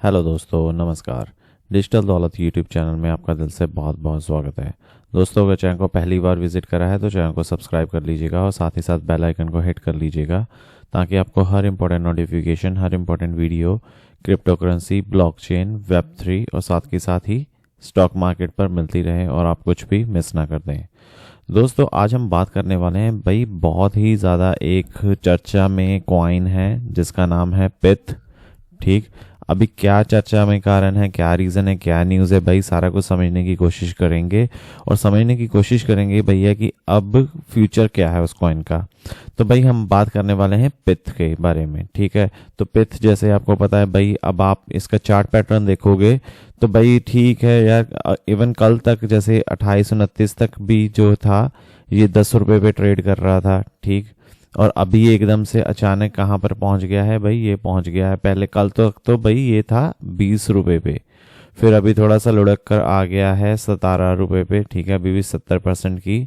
Hello दोस्तों, नमस्कार। Digital दौलत यूट्यूब चैनल में आपका दिल से बहुत बहुत स्वागत है। दोस्तों, अगर चैनल को पहली बार विजिट करा है तो चैनल को सब्सक्राइब कर लीजिएगा और साथ ही साथ बेल आइकन को हिट कर लीजिएगा ताकि आपको हर इंपॉर्टेंट नोटिफिकेशन, हर important video, cryptocurrency, blockchain, web3 और साथ ही स्टॉक मार्केट पर मिलती रहे और आप कुछ भी मिस ना कर दें। दोस्तों, आज हम बात करने वाले हैं भाई बहुत ही ज़्यादा एक चर्चा में कॉइन है जिसका नाम है पिथ। ठीक, अभी क्या चर्चा में कारण है, क्या रीज़न है, क्या न्यूज़ है, भाई सारा कुछ समझने की कोशिश करेंगे और समझने की कोशिश करेंगे भैया कि अब फ्यूचर क्या है उस कॉइन का। तो भाई हम बात करने वाले हैं पिथ के बारे में। ठीक है, तो पिथ जैसे आपको पता है भाई, अब आप इसका चार्ट पैटर्न देखोगे तो भाई ठीक है यार, इवन कल तक जैसे 2829 तक भी जो था ये 10 रुपये पे ट्रेड कर रहा था। ठीक, और अभी ये एकदम से अचानक कहाँ पर पहुंच गया है भाई, ये पहुंच गया है पहले कल तो भाई ये था 20 रुपये पे, फिर अभी थोड़ा सा लुढ़क कर आ गया है 17 रुपये पे। ठीक है, अभी भी 70% की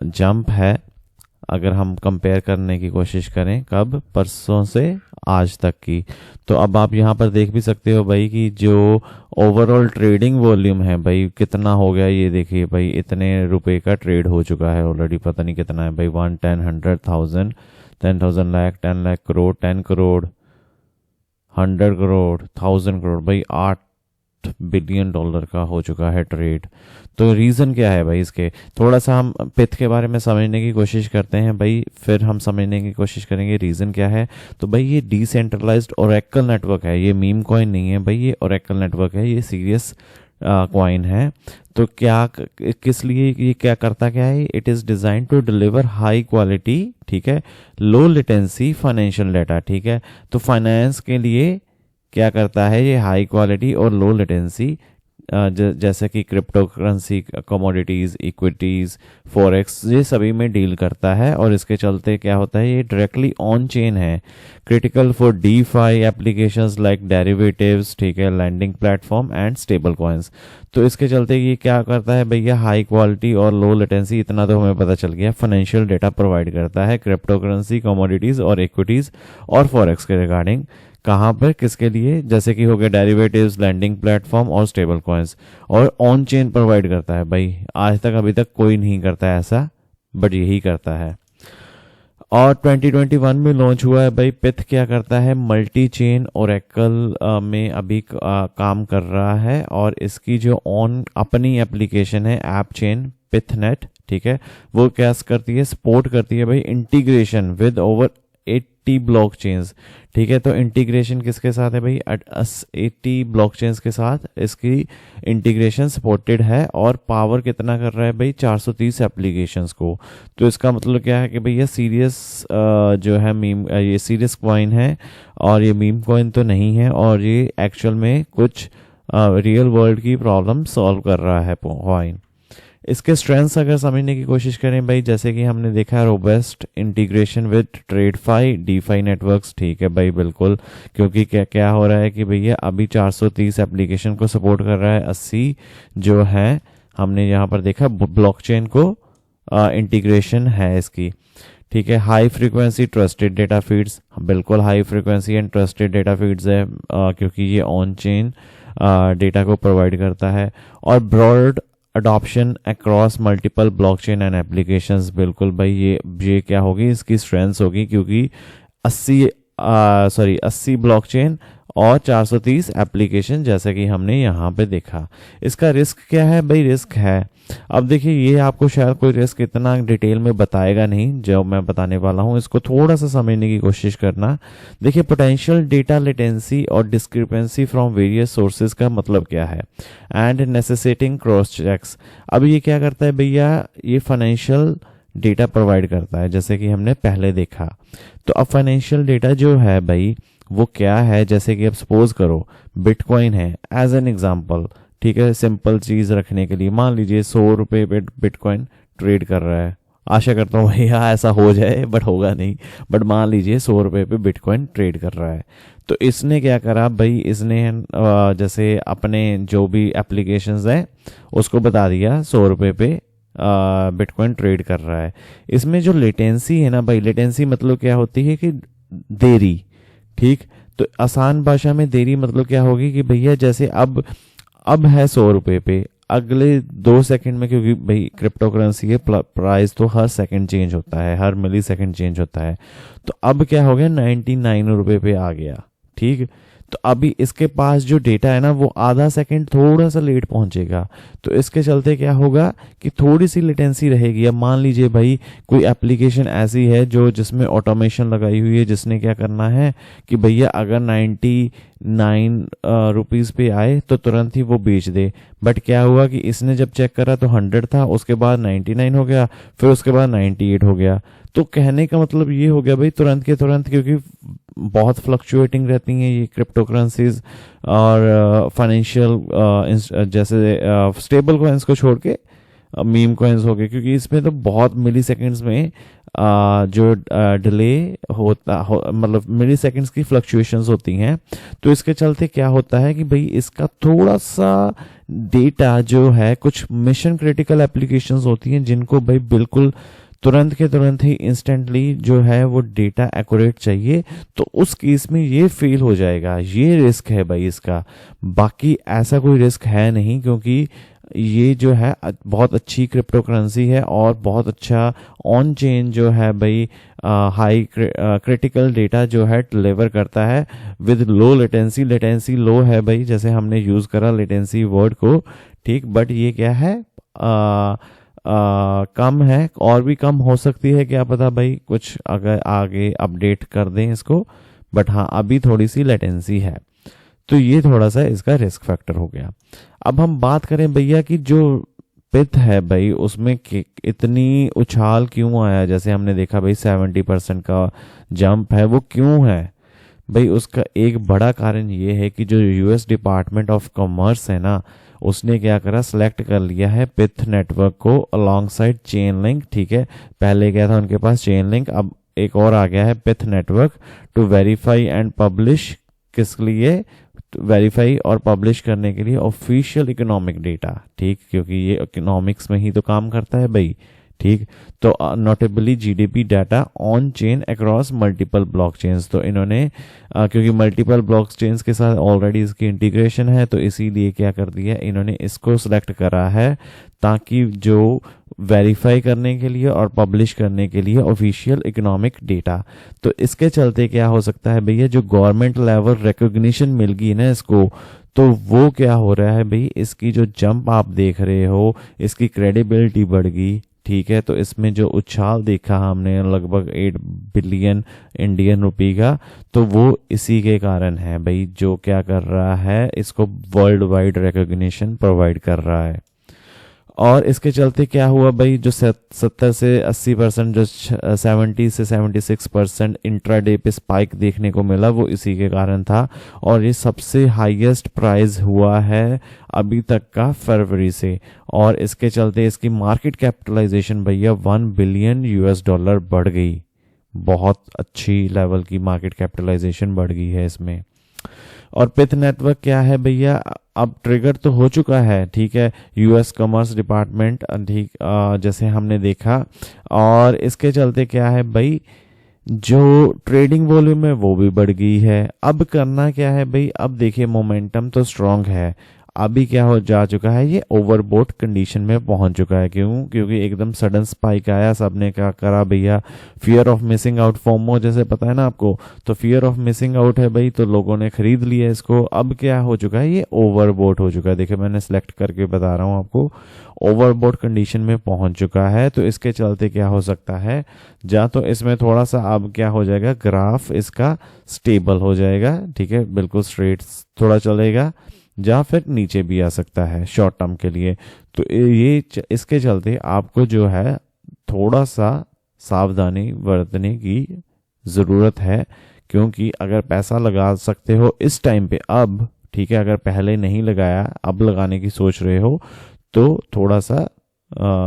जंप है अगर हम कंपेयर करने की कोशिश करें कब, परसों से आज तक की। तो अब आप यहाँ पर देख भी सकते हो भाई कि जो ओवरऑल ट्रेडिंग वॉल्यूम है भाई कितना हो गया, ये देखिए भाई इतने रुपए का ट्रेड हो चुका है ऑलरेडी। पता नहीं कितना है भाई, 1 10 100 1000 10,000 लाख 10 लाख करोड़ 10 करोड़ 100 करोड़ 1000 करोड़ भाई $8 बिलियन का हो चुका है ट्रेड। तो रीज़न क्या है भाई इसके, थोड़ा सा हम पिथ के बारे में समझने की कोशिश करते हैं भाई, फिर हम समझने की कोशिश करेंगे रीज़न क्या है। तो भाई ये डिसेंट्रलाइज्ड ओरेकल नेटवर्क है, ये मीम कॉइन नहीं है भाई, ये ओरेकल नेटवर्क है, ये सीरियस कॉइन है। तो क्या किस लिए ये क्या करता क्या है, it is design to deliver high quality, ठीक है, लो लेटेंसी फाइनेंशियल डाटा। ठीक है, तो फाइनेंस के लिए क्या करता है ये, हाई क्वालिटी और लो लेटेंसी जैसे कि crypto currency, commodities, equities, forex, ये सभी में डील करता है। और इसके चलते क्या होता है, ये डायरेक्टली ऑन चेन है, critical for DeFi applications like derivatives, ठीक है, lending platform and stable coins. तो इसके चलते ये क्या करता है भैया, हाई क्वालिटी और लो लेटेंसी, इतना तो हमें पता चल गया, फाइनेंशियल डेटा प्रोवाइड करता है क्रिप्टो करेंसी, कमोडिटीज़ और इक्विटीज़ और फॉरेक्स के रिगार्डिंग। कहाँ पर, किसके लिए, जैसे कि हो गया डेरिवेटिव्स, लैंडिंग प्लेटफॉर्म और स्टेबल कॉइन्स, और ऑन चेन प्रोवाइड करता है भाई। आज तक अभी तक कोई नहीं करता है ऐसा, बट यही करता है। और 2021 में लॉन्च हुआ है भाई। पिथ क्या करता है, मल्टी चेन ओरेकल में अभी काम कर रहा है और इसकी जो ऑन अपनी एप्लीकेशन है ऐप चेन पिथनेट, ठीक है, वो क्या करती है, सपोर्ट करती है भाई इंटीग्रेशन विद ओवर 80 ब्लॉकचेन्स। ठीक है, तो इंटीग्रेशन किसके साथ है भाई, 80 ब्लॉकचेन्स के साथ इसकी इंटीग्रेशन सपोर्टेड है। और पावर कितना कर रहा है भाई, 430 एप्लीकेशंस को। तो इसका मतलब क्या है कि भाई ये सीरियस जो है मीम, ये सीरियस कॉइन है और ये मीम कॉइन तो नहीं है, और ये एक्चुअल में कुछ रियल वर्ल्ड की प्रॉब्लम सॉल्व कर रहा है कॉइन। इसके स्ट्रेंथ्स अगर समझने की कोशिश करें भाई, जैसे कि हमने देखा है robust integration with TradFi, DeFi networks. ठीक है भाई, बिल्कुल, क्योंकि क्या क्या हो रहा है कि भैया अभी 430 एप्लीकेशन को सपोर्ट कर रहा है, 80 जो है हमने यहाँ पर देखा ब्लॉकचेन को इंटीग्रेशन है इसकी। ठीक है, high frequency trusted data feeds, बिल्कुल high frequency and trusted data feeds है क्योंकि ये ऑन चेन डेटा को प्रोवाइड करता है। और broad adoption across multiple blockchain and applications, बिल्कुल भाई ये क्या होगी, इसकी स्ट्रेंथ होगी, क्योंकि 80 ब्लॉकचेन और 430 एप्लीकेशन जैसे कि हमने यहाँ पे देखा। इसका रिस्क क्या है भाई, रिस्क है, अब देखिए ये आपको शायद कोई रिस्क इतना डिटेल में बताएगा नहीं जो मैं बताने वाला हूँ, इसको थोड़ा सा समझने की कोशिश करना। देखिए, पोटेंशियल डेटा लेटेंसी और डिस्क्रिपेंसी फ्रॉम वेरियस सोर्सेज का मतलब क्या है, एंड नेसेसिटिंग क्रॉस चेक्स। अब ये क्या करता है भैया, ये फाइनेंशियल डेटा प्रोवाइड करता है जैसे कि हमने पहले देखा। तो अब फाइनेंशियल डेटा जो है भाई वो क्या है, जैसे कि अब सपोज करो बिटकॉइन है एज एन एग्जांपल। ठीक है, सिंपल चीज़ रखने के लिए मान लीजिए 100 रुपये पे बिटकॉइन ट्रेड कर रहा है। आशा करता हूँ भैया ऐसा हो जाए, बट होगा नहीं, बट मान लीजिए 100 रुपये पे बिटकॉइन ट्रेड कर रहा है। तो इसने क्या करा भाई, इसने जैसे अपने जो भी एप्लीकेशंस हैं उसको बता दिया 100 रुपये पे बिटकॉइन ट्रेड कर रहा है। इसमें जो लेटेंसी है ना भाई, लेटेंसी मतलब क्या होती है कि देरी। ठीक, तो आसान भाषा में देरी मतलब क्या होगी कि भैया जैसे अब है 100 रुपये पे, अगले 2 सेकंड में, क्योंकि भाई क्रिप्टो करेंसी है, प्राइस तो हर सेकंड चेंज होता है, हर मिली सेकंड चेंज होता है। तो अब क्या हो गया, 99 रुपये पे आ गया, ठीक। तो अभी इसके पास जो डेटा है ना वो आधा सेकंड थोड़ा सा लेट पहुंचेगा। तो इसके चलते क्या होगा कि थोड़ी सी लेटेंसी रहेगी। अब मान लीजिए भाई कोई एप्लीकेशन ऐसी है जो जिसमें ऑटोमेशन लगाई हुई है, जिसने क्या करना है कि भैया अगर 99 रुपीज़ पे आए तो तुरंत ही वो बेच दे। बट क्या हुआ कि इसने जब चेक करा तो 100 था, उसके बाद 99 हो गया, फिर उसके बाद 98 हो गया। तो कहने का मतलब ये हो गया भाई तुरंत के तुरंत, क्योंकि बहुत फ्लक्चुएटिंग रहती हैं ये क्रिप्टो करेंसीज और फाइनेंशियल जैसे स्टेबल कॉइन्स को छोड़ के मीम कॉइन्स हो गए, क्योंकि इसमें तो बहुत मिली सेकेंड्स में जो डिले मतलब मिली सेकेंड्स की फ्लक्चुएशंस होती हैं। तो इसके चलते क्या होता है कि भाई इसका थोड़ा सा डेटा जो है, कुछ मिशन क्रिटिकल एप्लीकेशंस होती हैं जिनको भाई बिल्कुल तुरंत के तुरंत ही इंस्टेंटली जो है वो डेटा एक्यूरेट चाहिए, तो उस केस में ये फेल हो जाएगा। ये रिस्क है भाई इसका। बाकी ऐसा कोई रिस्क है नहीं, क्योंकि ये जो है बहुत अच्छी क्रिप्टो करेंसी है और बहुत अच्छा ऑन चेन जो है भाई हाई क्रिटिकल डेटा जो है डिलीवर करता है विद लो लेटेंसी। लेटेंसी लो है भाई, जैसे हमने यूज़ करा लेटेंसी वर्ड को, ठीक। बट ये क्या है, कम है, और भी कम हो सकती है, क्या पता भाई कुछ अगर आगे अपडेट कर दें इसको। बट हाँ अभी थोड़ी सी लेटेंसी है, तो ये थोड़ा सा इसका रिस्क फैक्टर हो गया। अब हम बात करें भैया कि जो पिथ है भाई उसमें इतनी उछाल क्यों आया, जैसे हमने देखा भाई 70% का जंप है, वो क्यों है भाई। उसका एक बड़ा कारण ये है कि जो यूएस डिपार्टमेंट ऑफ कॉमर्स है ना, उसने क्या करा, सिलेक्ट कर लिया है पिथ नेटवर्क को अलोंग साइड चेन लिंक, ठीक है। पहले क्या था उनके पास, चेन लिंक, अब एक और आ गया है Pyth network, to verify and publish. किस लिए वेरीफाई और पब्लिश करने के लिए ऑफिशियल इकोनॉमिक डेटा, ठीक, क्योंकि ये इकोनॉमिक्स में ही तो काम करता है भाई, ठीक। तो notably GDP data on chain across multiple blockchains. तो इन्होंने क्योंकि मल्टीपल ब्लॉकचेन्स के साथ ऑलरेडी इसकी इंटीग्रेशन है, तो इसीलिए क्या कर दिया इन्होंने, इसको सिलेक्ट करा है ताकि जो वेरीफाई करने के लिए और पब्लिश करने के लिए ऑफिशियल इकोनॉमिक डेटा। तो इसके चलते क्या हो सकता है भैया, जो गवर्नमेंट लेवल रिकॉग्निशन मिल गई ना इसको, तो वो क्या हो रहा है भाई, इसकी जो जंप आप देख रहे हो, इसकी क्रेडिबिलिटी बढ़ गई, ठीक है। तो इसमें जो उछाल देखा हमने लगभग 8 बिलियन इंडियन रुपी का, तो वो इसी के कारण है भाई, जो क्या कर रहा है, इसको वर्ल्ड वाइड रिकॉग्निशन प्रोवाइड कर रहा है। और इसके चलते क्या हुआ भाई, जो 70 से 80%, जो 70 से 76% इंट्राडे पे स्पाइक देखने को मिला, वो इसी के कारण था। और ये सबसे हाईएस्ट प्राइस हुआ है अभी तक का फरवरी से। और इसके चलते इसकी मार्केट कैपिटलाइजेशन भैया $1 बिलियन बढ़ गई। बहुत अच्छी लेवल की मार्केट कैपिटलाइजेशन बढ़ गई है इसमें। और पिथ नेटवर्क क्या है भैया, अब ट्रिगर तो हो चुका है, ठीक है, यूएस कॉमर्स डिपार्टमेंट, ठीक, जैसे हमने देखा। और इसके चलते क्या है भाई, जो ट्रेडिंग वॉल्यूम है वो भी बढ़ गई है। अब करना क्या है भाई, अब देखिए मोमेंटम तो स्ट्रांग है, अभी क्या हो जा चुका है, ये ओवरबोट कंडीशन में पहुंच चुका है। क्यों? क्योंकि एकदम सडन स्पाइक आया, सबने क्या करा भैया, fear of missing out, FOMO जैसे पता है ना आपको, तो फियर ऑफ मिसिंग आउट है भाई, तो लोगों ने खरीद लिया इसको। अब क्या हो चुका है, ये ओवरबोट हो चुका है। देखिए मैंने सेलेक्ट करके बता रहा हूँ आपको, ओवरबोट कंडीशन में पहुंच चुका है। तो इसके चलते क्या हो सकता है, या तो इसमें थोड़ा सा अब क्या हो जाएगा, ग्राफ इसका स्टेबल हो जाएगा, ठीक है, बिल्कुल स्ट्रेट थोड़ा चलेगा, या फिर नीचे भी आ सकता है शॉर्ट टर्म के लिए। तो ये इसके चलते आपको जो है थोड़ा सा सावधानी बरतने की ज़रूरत है, क्योंकि अगर पैसा लगा सकते हो इस टाइम पे अब, ठीक है, अगर पहले नहीं लगाया अब लगाने की सोच रहे हो, तो थोड़ा सा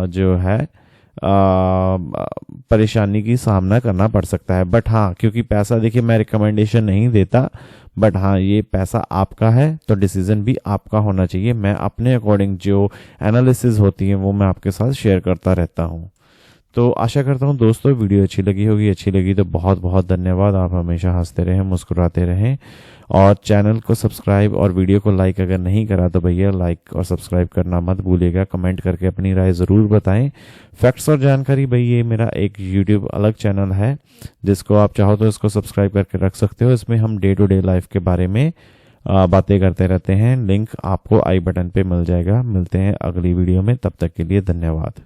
जो है परेशानी की सामना करना पड़ सकता है। बट हाँ, क्योंकि पैसा देखिए मैं रिकमेंडेशन नहीं देता, बट हाँ ये पैसा आपका है तो डिसीजन भी आपका होना चाहिए। मैं अपने अकॉर्डिंग जो एनालिसिस होती है वो मैं आपके साथ शेयर करता रहता हूँ। तो आशा करता हूँ दोस्तों वीडियो अच्छी लगी होगी। अच्छी लगी तो बहुत बहुत धन्यवाद। आप हमेशा हंसते रहें, मुस्कुराते रहें, और चैनल को सब्सक्राइब और वीडियो को लाइक अगर नहीं करा तो भैया लाइक और सब्सक्राइब करना मत भूलिएगा। कमेंट करके अपनी राय ज़रूर बताएं। फैक्ट्स और जानकारी भाई, ये मेरा एक यूट्यूब अलग चैनल है, जिसको आप चाहो तो इसको सब्सक्राइब करके रख सकते हो। इसमें हम डे टू डे लाइफ के बारे में बातें करते रहते हैं। लिंक आपको आई बटन पे मिल जाएगा। मिलते हैं अगली वीडियो में, तब तक के लिए धन्यवाद।